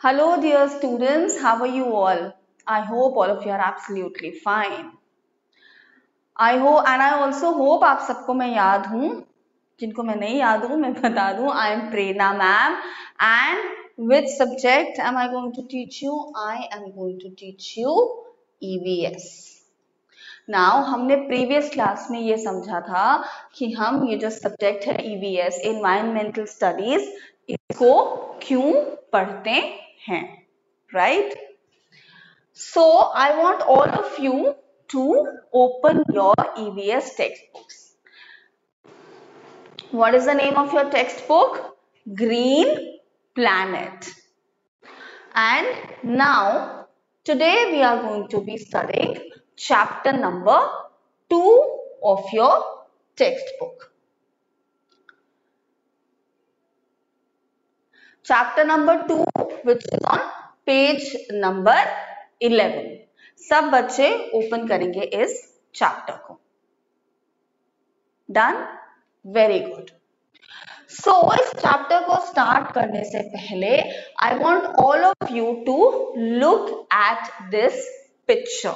Hello dear students, how are you all? I hope all of you are absolutely fine. I hope and I also hope आप सबको मैं याद हूँ. जिनको मैं नहीं याद हूँ मैं बता दूँ. I am Prerna ma'am and which subject am I going to teach you? I am going to teach you EVS. Now हमने previous class में ये समझा था कि हम ये जो subject है EVS Environmental Studies इसको क्यों पढ़ते हैं, right? So I want all of you to open your EVS textbooks. What is the name of your textbook? Green Planet. And now today we are going to be studying chapter number 2 of your textbook. Chapter number 2 which is on page number 11. सब बच्चे open करेंगे इस chapter को. Done? Very good. सो इस chapter को start करने से पहले I want all of you to look at this picture.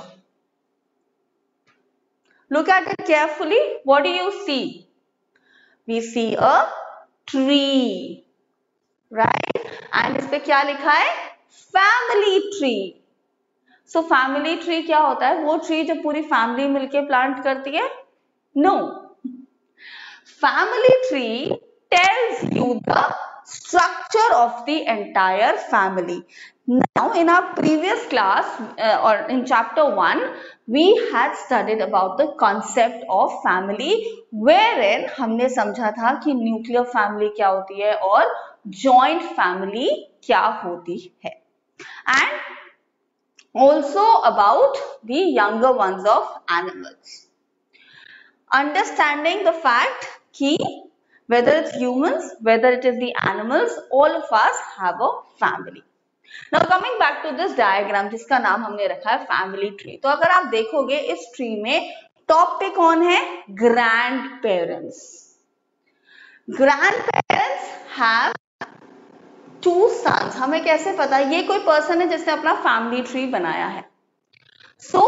Look at it carefully. What do you see? We see a tree, right? And इस पे क्या लिखा है? Family tree. So family tree क्या होता है? वो ट्री जो पूरी फैमिली मिलके प्लांट करती है? No. Family tree tells you the structure of the entire family. Now in our previous class or in chapter 1 we had studied about the concept of family wherein हमने समझा था कि nuclear family क्या होती है और joint family क्या होती है, and also about the younger ones of animals. Understanding the fact कि whether it's humans, whether it is the animals, all of us have a family. Now coming back to this diagram जिसका नाम हमने रखा है family tree. तो अगर आप देखोगे इस tree में टॉप पे कौन है? Grandparents. Grandparents have 2 sons. हमें कैसे पता? ये कोई पर्सन है जिसने अपना family tree बनाया है. So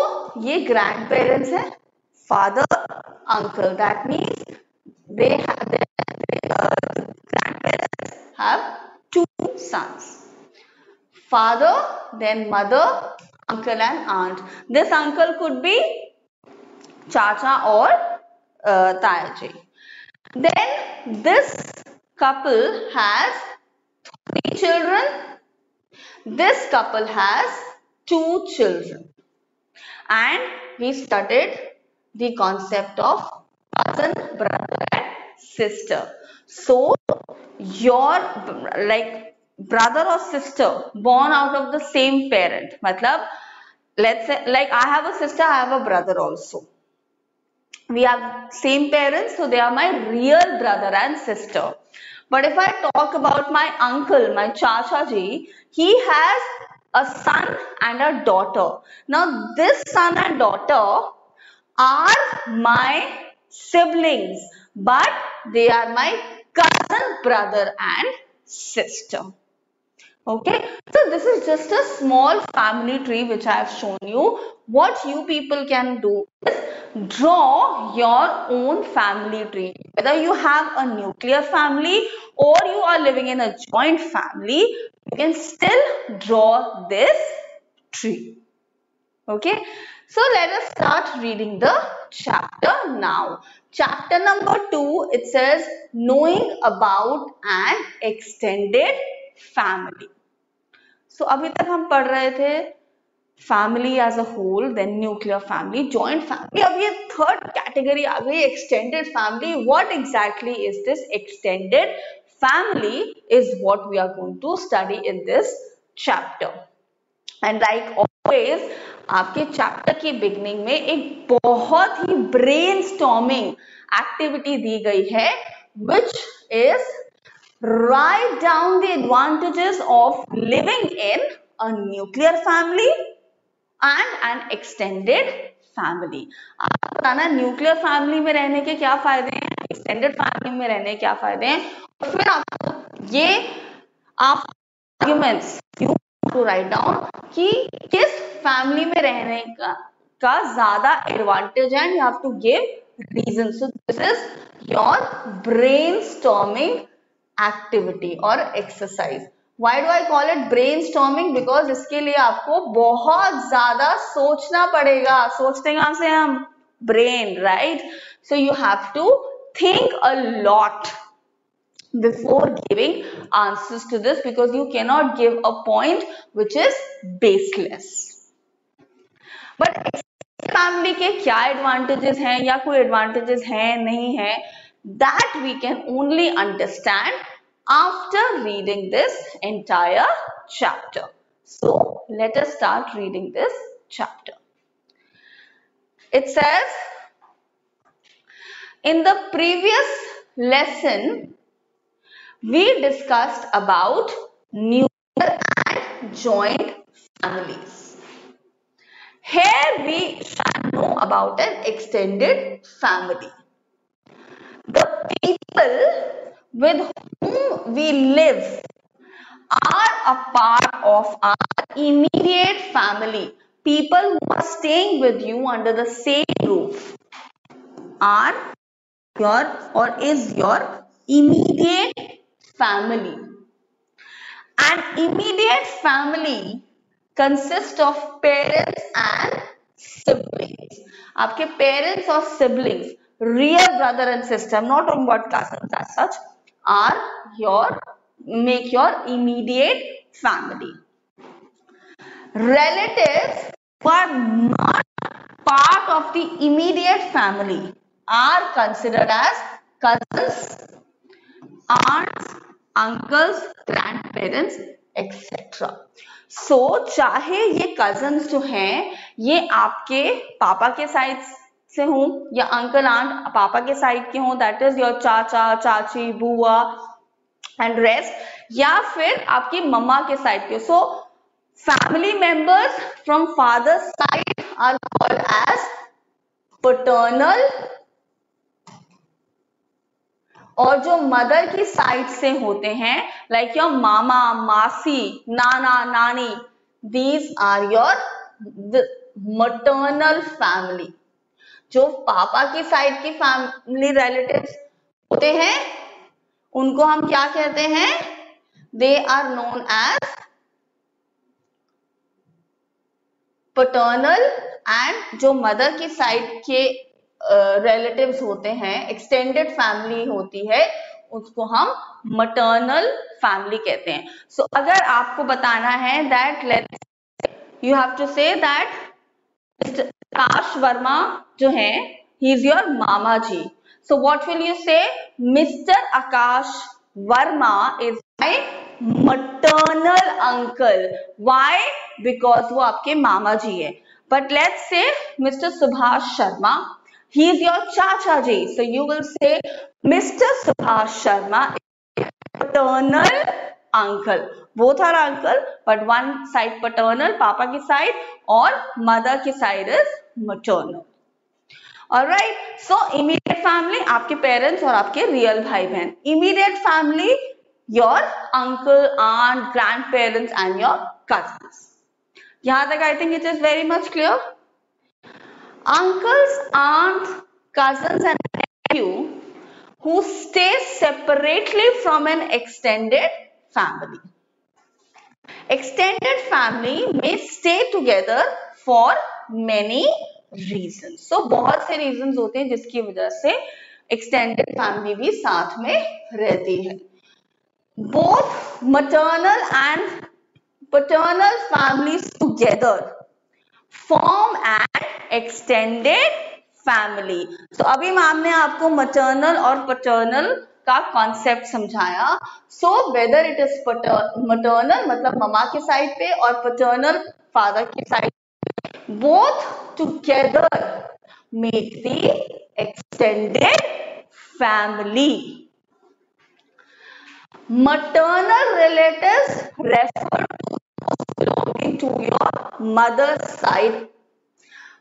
ये grandparents है, father, uncle. That means they have grandparents have 2 sons. Father, then mother, uncle and aunt. This uncle could be Chacha or Tayaji. Then this couple has 3 children. This couple has 2 children. And we studied the concept of cousin, brother and sister. So your like brother or sister born out of the same parent, matlab let's say like I have a sister, I have a brother also. We have same parents, so they are my real brother and sister. But if I talk about my uncle, my Chacha ji, he has a son and a daughter. Now this son and daughter are my siblings, but they are my cousin, brother and sister. Okay, so this is just a small family tree which I have shown you. What you people can do is draw your own family tree. Whether you have a nuclear family or you are living in a joint family, you can still draw this tree. Okay, so let us start reading the chapter now. Chapter number 2, it says knowing about an extended family. So अभी तक हम पढ़ रहे थे family as a whole, then nuclear family, joint family. अब ये third category आ गई extended family. What exactly is this extended family is what we are going to study in this chapter. And like always, आपके chapter की beginning में एक बहुत ही brainstorming activity दी गई है, which is write down the advantages of living in a nuclear family and an extended family. आपको बताना nuclear family में रहने के क्या फायदे हैं, एक्सटेंडेड फैमिली में रहने के क्या फायदे हैं, और फिर आपको ये आप आर्ग्यूमेंट्स to write down कि किस फैमिली में रहने का ज्यादा एडवांटेज है, you have to give reason. So this is your brainstorming activity or exercise. Why do I call it brainstorming? Because इसके लिए आपको बहुत ज्यादा सोचना पड़ेगा. सोचते कहाँ से हम? Brain, right? So you have to think a lot before giving answers to this, because you cannot give a point which is baseless. But family के क्या एडवांटेजेस हैं या कोई एडवांटेजेस हैं नहीं है, that we can only understand after reading this entire chapter. So let us start reading this chapter. It says, in the previous lesson we discussed about nuclear and joint families. Here we shall know about an extended family. The people with whom we live are a part of our immediate family. People who are staying with you under the same roof are your or is your immediate family. An immediate family consists of parents and siblings. आपके parents और siblings, real brother and sister, I'm not talking about cousins as such, are make your immediate family. Relatives who are not part of the immediate family are considered as cousins, aunts, uncles, grandparents, etc. So चाहे ये cousins जो हैं ये आपके पापा के side से हों या अंकल आंट पापा के साइड के हों, that is your चाचा चाची बुआ and rest, या फिर आपकी मम्मा के साइड के. So family members from father's side are called as paternal, और जो मदर की साइड से होते हैं लाइक योर मामा मासी नाना नानी, these are your maternal family. जो पापा की साइड की फैमिली रिलेटिव्स होते हैं उनको हम क्या कहते हैं? They are known as paternal. And जो मदर की साइड के रिलेटिव्स होते हैं, एक्सटेंडेड फैमिली होती है, उसको हम मटर्नल फैमिली कहते हैं. सो अगर आपको बताना है that let's you have to say that Akash Varma जो है ही इज योर मामा जी. So what will you say? Mister Akash Varma is my maternal uncle. Why? Because वो आपके मामा जी है. But let's say mister Subhash Sharma, he is your chacha ji. So you will say Mr. Subhash Sharma is paternal uncle. Both are uncle, but one side paternal, papa की side, और mother की side is maternal. Alright. So immediate family आपके parents और आपके real भाई बहन. Immediate family your uncle, aunt, grandparents and your cousins. यहाँ तक I think it is very much clear. Uncles, aunts, cousins and nephew who stay separately from an extended family. Extended family may stay together for many reasons. So बहुत से reasons होते हैं जिसकी वजह से extended family भी साथ में रहती है. Both maternal and paternal families together form an extended family. So अभी मैम ने आपको maternal और paternal का कॉन्सेप्ट समझाया. So whether it is maternal मतलब ममा के साइड पे और paternal फादर की side, both together make the extended family. Maternal relatives refer to belonging to your mother's side.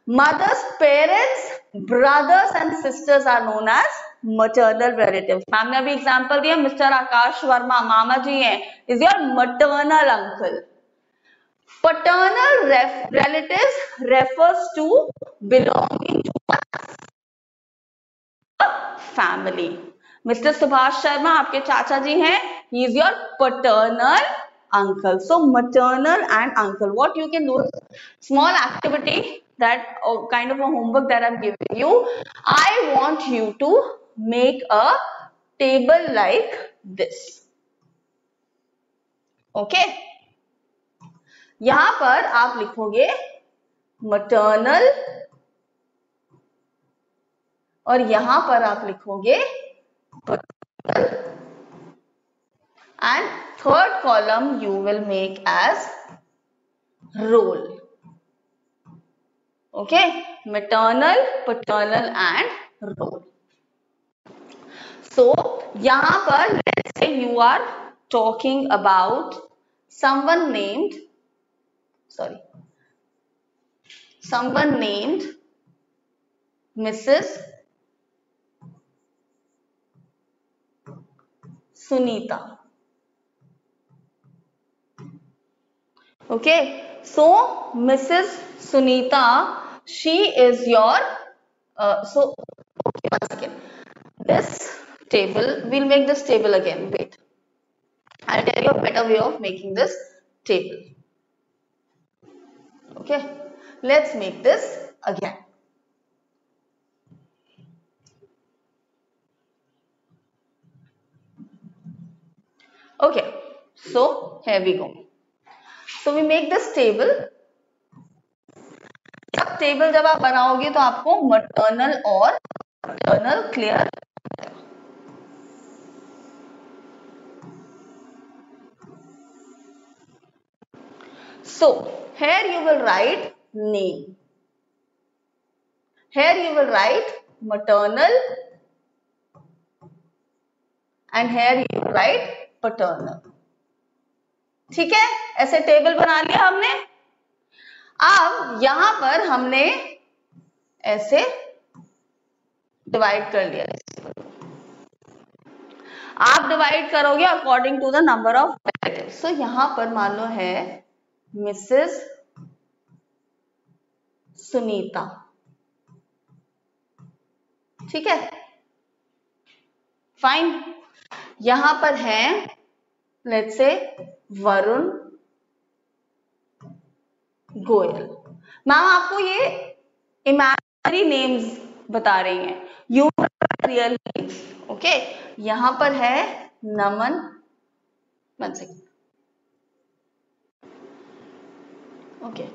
Mother's parents, brothers and sisters are known as maternal relatives. Ma'am ने अभी example दिया, mister Akash Verma मामा जी हैं, is your maternal uncle. Paternal relatives refers to belonging to a family. Mr. Subhash Sharma आपके चाचा जी हैं. He is your paternal uncle. So maternal and uncle. What you can do? Small activity that kind of a homework that I'm giving you. I want you to make a table like this. Okay. यहां पर आप लिखोगे maternal और यहां पर आप लिखोगे paternal and third column you will make as role. Okay, maternal, paternal and role. So यहां पर let's say you are talking about someone named Mrs. Sunita. Okay, so Mrs. Sunita, she is your so okay, once again this table, we'll make this table again. Wait, I'll tell you a better way of making this table. Okay, let's make this again. Okay, so here we go. So we make this table. अब table जब आप बनाओगे तो आपको maternal और paternal clear. So here you will write name. Here you will write maternal and here you will write paternal. ठीक है, ऐसे टेबल बना लिया हमने. अब यहां पर हमने ऐसे डिवाइड कर लिया. आप डिवाइड करोगे according to the number of relatives. So यहां पर मान लो है मिसेस सुनीता. ठीक है, फाइन. यहां पर है let's say Varun Goyal. Ma'am आपको ये इमेजिनरी नेम्स बता रही हैं, यू रियल नेम्स. ओके, यहां पर है नमन. One second. ओके,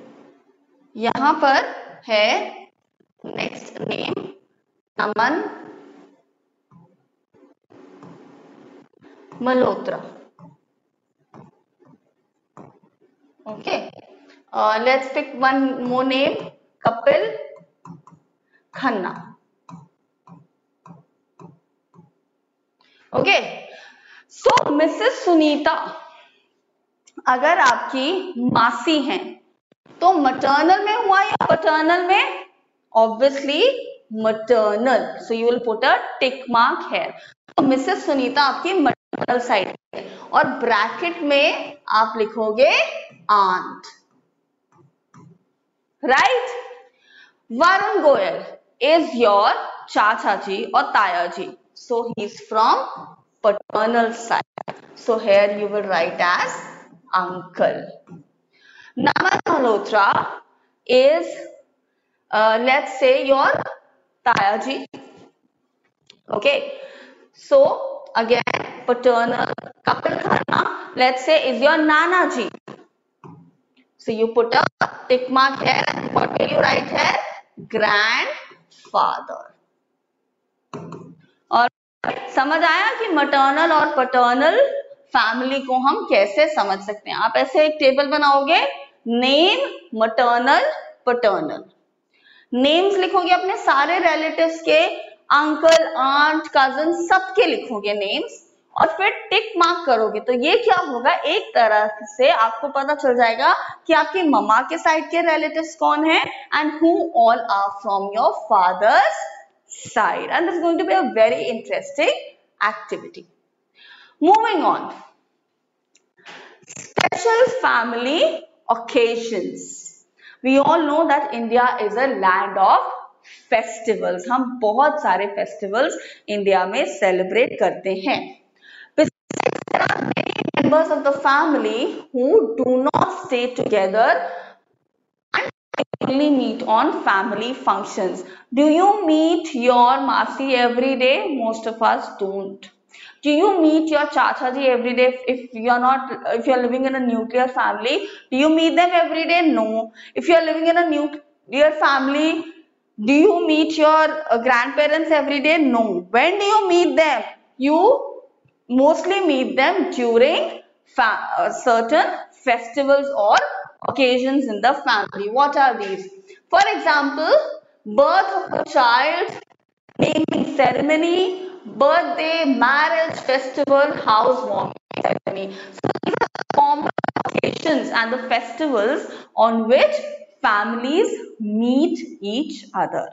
यहां पर है next name Naman Malhotra. Okay, let's pick one more name, Kapil Khanna. Okay, so Mrs Sunita अगर आपकी मासी हैं तो maternal में हुआ या paternal में? Obviously maternal. So you will put a tick mark here. तो मिसेस सुनीता आपकी maternal साइड है और ब्रैकेट में आप लिखोगे aunt. Right? Varun Goyal is your चाचा जी और ताया जी. So he is from paternal side. So here you will write as uncle. Naman Malhotra is let's say your ताया जी. Okay. So again paternal. Kapil Khanna let's say is your nana ji. So you put a tick mark here and what will you write here? Grandfather. और समझ आया कि maternal और paternal family को हम कैसे समझ सकते हैं. आप ऐसे एक टेबल बनाओगे, नेम maternal paternal. नेम्स लिखोगे अपने सारे रिलेटिव्स के, अंकल आंट कजन सबके लिखोगे नेम्स और फिर टिक मार्क करोगे. तो ये क्या होगा, एक तरह से आपको पता चल जाएगा कि आपकी मम्मा के साइड के रिलेटिव्स कौन है and who all are from your father's side. And this is going to be a very interesting activity. Moving on, special family occasions. We all know that India is a land of festivals. हम बहुत सारे festivals India में celebrate करते हैं. There are many members of the family who do not stay together and only meet on family functions. Do you meet your Masi every day? Most of us don't. Do you meet your Chacha ji every day? If you are living in a nuclear family, do you meet them every day? No. If you are living in a nuclear family, do you meet your grandparents every day? No. When do you meet them? You mostly meet them during certain festivals or occasions in the family. What are these? For example, birth of a child, naming ceremony, birthday, marriage, festival, housewarming ceremony. So these are the common occasions and the festivals on which families meet each other.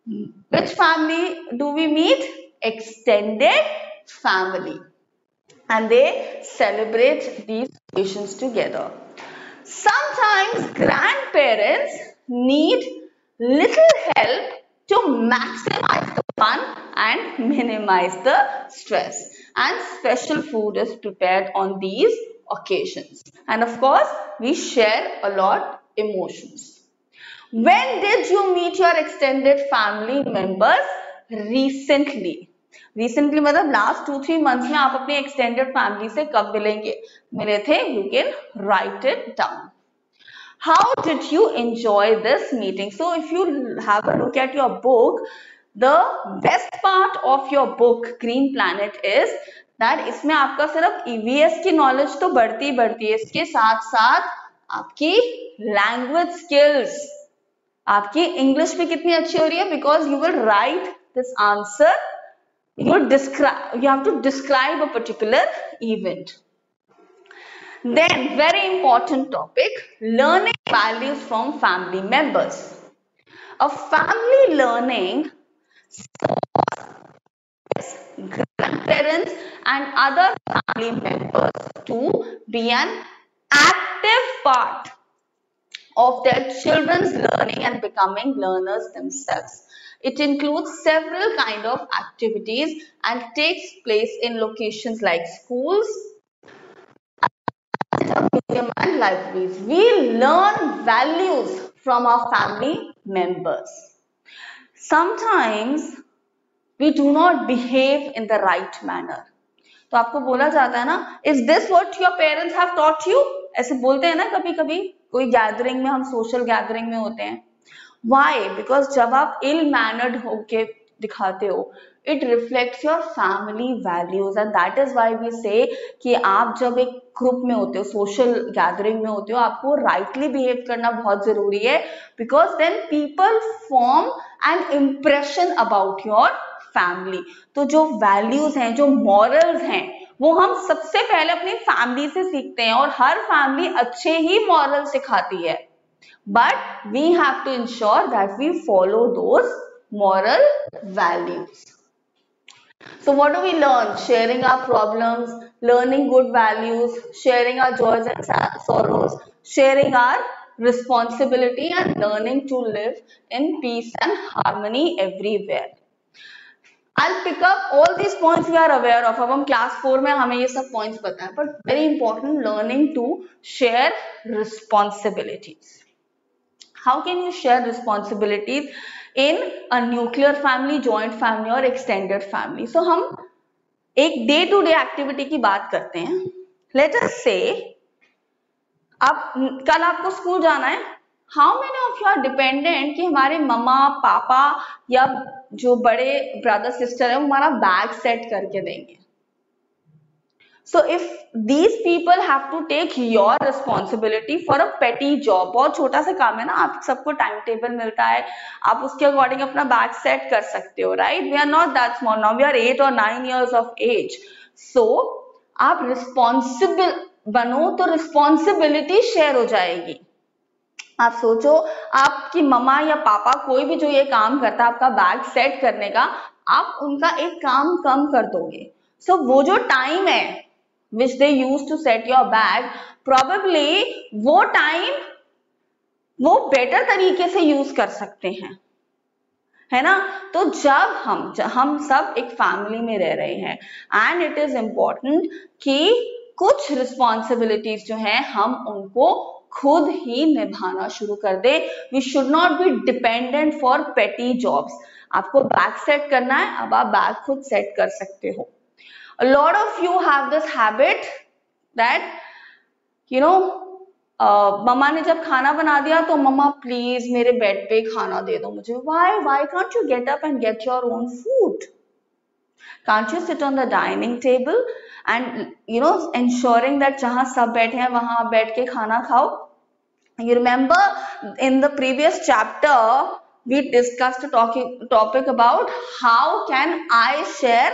Which family do we meet? Extended family. And they celebrate these occasions together. Sometimes grandparents need little help to maximize the fun and minimize the stress. And special food is prepared on these occasions. And of course, we share a lot emotions. When did you meet your extended family members? Recently. Recently मतलब last 2-3 months में आप अपने extended family से कब मिले थे? You can write it down. How did you enjoy this meeting? So if you have a look at your book, the best part of your book Green Planet is that इसमें आपका सिर्फ EVS की knowledge तो बढ़ती है, इसके साथ साथ आपकी language skills, आपकी English भी कितनी अच्छी हो रही है, because you will write this answer. You have to describe a particular event. Then, very important topic, learning values from family members. A family learning grandparents and other family members to be an active part of their children's learning and becoming learners themselves. It includes several kind of activities and takes place in locations like schools, museums and libraries. We learn values from our family members. Sometimes we do not behave in the right manner. तो आपको बोला जाता है ना, is this what your parents have taught you? ऐसे बोलते हैं ना कभी कभी, कोई गैदरिंग में, हम सोशल गैदरिंग में होते हैं. Why? Because जब आप ill mannered होके दिखाते हो, it reflects your family values, and that is why we say कि आप जब एक ग्रुप में होते हो, सोशल गैदरिंग में होते हो, आपको राइटली बिहेव करना बहुत जरूरी है, because then people form an impression about your family. तो जो values हैं, जो morals हैं, वो हम सबसे पहले अपनी फैमिली से सीखते हैं, और हर फैमिली अच्छे ही मॉरल सिखाती है. But we have to ensure that we follow those moral values. So what do we learn? Sharing our problems, learning good values, sharing our joys and sorrows, sharing our responsibility, and learning to live in peace and harmony everywhere. I'll pick up all these points we are aware of. अब हम class 4 में हमें ये सब points पता है, but very important, learning to share responsibilities. How can you share responsibilities in a nuclear family, joint family or extended family? So हम एक day to day activity की बात करते हैं. Let us say, अब कल आपको स्कूल जाना है. How many of you are dependent कि हमारे मम्मा पापा या जो बड़े ब्रदर सिस्टर है वो हमारा बैग सेट करके देंगे? So if these people have to take your responsibility for a petty job, बहुत छोटा सा काम है ना, आप सबको टाइम टेबल मिलता है, आप उसके अकॉर्डिंग अपना बैग सेट कर सकते हो, right? We are not that small now, we are 8 or 9 years of age. So आप रिस्पॉन्सिबल बनो तो रिस्पॉन्सिबिलिटी शेयर हो जाएगी. आप सोचो, आपकी मम्मा या पापा कोई भी जो ये काम करता है आपका बैग सेट करने का, आप उनका एक काम कम कर दोगे. So वो जो टाइम है which they use to set your bag, probably वो टाइम वो बेटर तरीके से यूज कर सकते हैं, है ना। तो जब हम सब एक फैमिली में रह रहे हैं एंड इट इज इम्पोर्टेंट कि कुछ रिस्पॉन्सिबिलिटीज जो हैं हम उनको खुद ही निभाना शुरू कर दे। We should not be dependent for petty jobs. आपको बैग सेट करना है, अब आप बैग खुद सेट कर सकते हो। A lot of you have this habit that you know मम्मा ने जब खाना बना दिया तो मम्मा प्लीज मेरे बेड पे खाना दे दो मुझे। why can't you get up and get your own food? Can't you sit on the dining table and ensuring that जहां सब बैठे हैं वहां आप बैठ के खाना खाओ? You remember in the previous chapter we discussed a topic about how can I share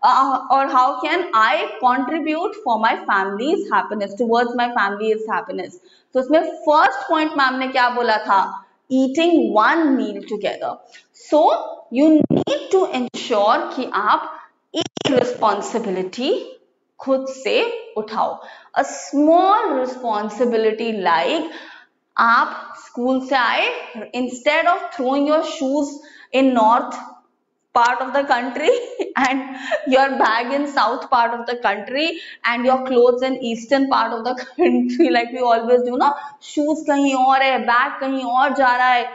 or how can I contribute for my family's happiness, towards my family's happiness. तो उसमें first point मैम ने क्या बोला था? Eating one meal together. So you need to ensure कि आप एक responsibility खुद से उठाओ. A small responsibility like आप स्कूल से आए, instead of throwing your shoes in north part of the country and your bag in south part of the country and your clothes in eastern part of the country like we always do ना, shoes कहीं और है, bag कहीं और जा रहा है,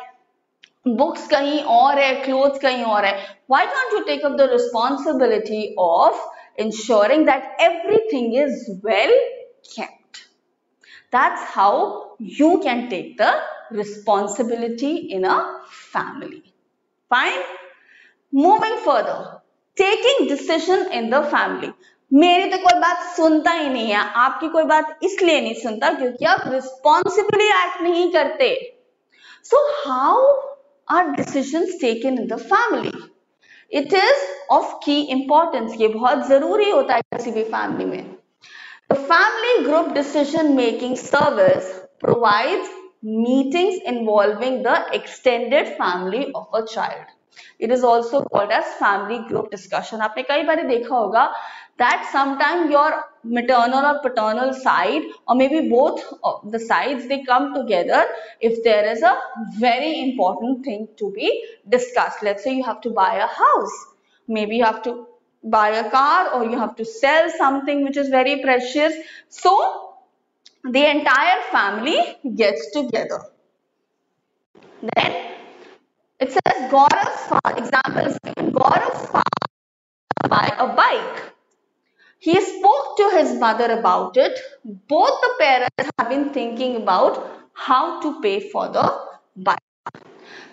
books कहीं और है, clothes कहीं और है. Why can't you take up the responsibility of ensuring that everything is well kept? That's how you can take the responsibility in a family. Fine? Moving further, taking decision in the family. मेरी तो कोई बात सुनता ही नहीं है, आपकी कोई बात इसलिए नहीं सुनता क्योंकि आप responsibly act नहीं करते. So how are decisions taken in the family? It is of key importance. ये बहुत जरूरी होता है किसी भी फैमिली में. The family group decision making service provides meetings involving the extended family of a child. It is also called as family group discussion. आपने कई बार देखा होगा that sometimes your maternal or paternal side or maybe both of the sides they come together if there is a very important thing to be discussed. Let's say you have to buy a house, maybe you have to buy a car or you have to sell something which is very precious. So the entire family gets together. Then it says Gaurav's father, example is given, Gaurav's father buy a bike. He spoke to his mother about it. Both the parents have been thinking about how to pay for the bike.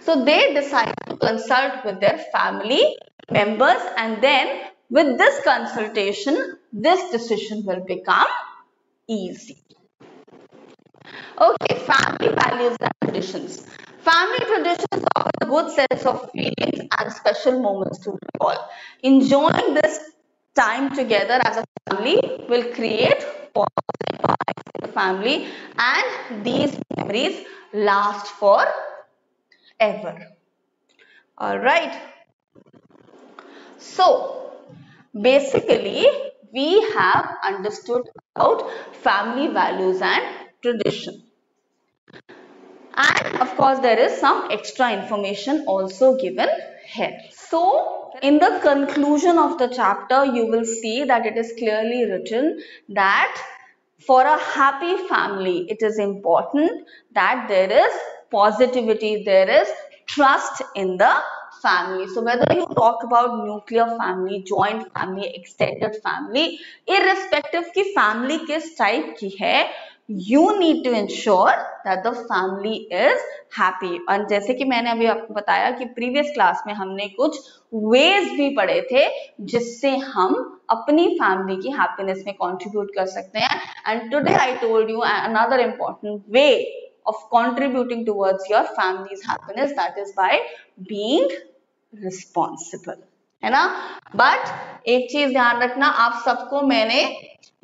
So they decide to consult with their family members and then with this consultation, this decision will become easy. Okay, family values and traditions. Family traditions offer a good sense of feelings and special moments to recall. Enjoying this time together as a family will create positive vibes in the family and these memories last forever. Alright. So, basically, we have understood about family values and tradition. And of course, there is some extra information also given here. So, in the conclusion of the chapter, you will see that it is clearly written that for a happy family, it is important that there is positivity, there is trust in the family. So whether you talk about nuclear family, joint family, extended family, irrespective की family किस type की है, you need to ensure that the family is happy. और जैसे कि मैंने अभी आपको बताया कि previous class में हमने कुछ ways भी पढ़े थे जिससे हम अपनी family की happiness में contribute कर सकते हैं. And today I told you another important way of contributing towards your family's happiness, that is by being responsible, है ना. बट एक चीज ध्यान रखना, आप सबको मैंने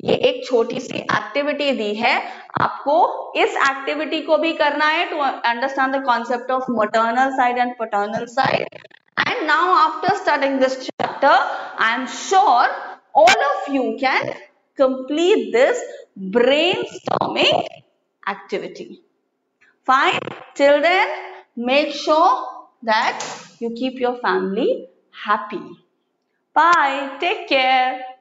ये एक छोटी सी एक्टिविटी दी है, आपको इस एक्टिविटी को भी करना है to understand the concept of maternal side and paternal side. And now after studying this chapter, I am sure all of you can complete this brainstorming activity. Fine. Till then, make sure that you keep your family happy. Bye. Take care.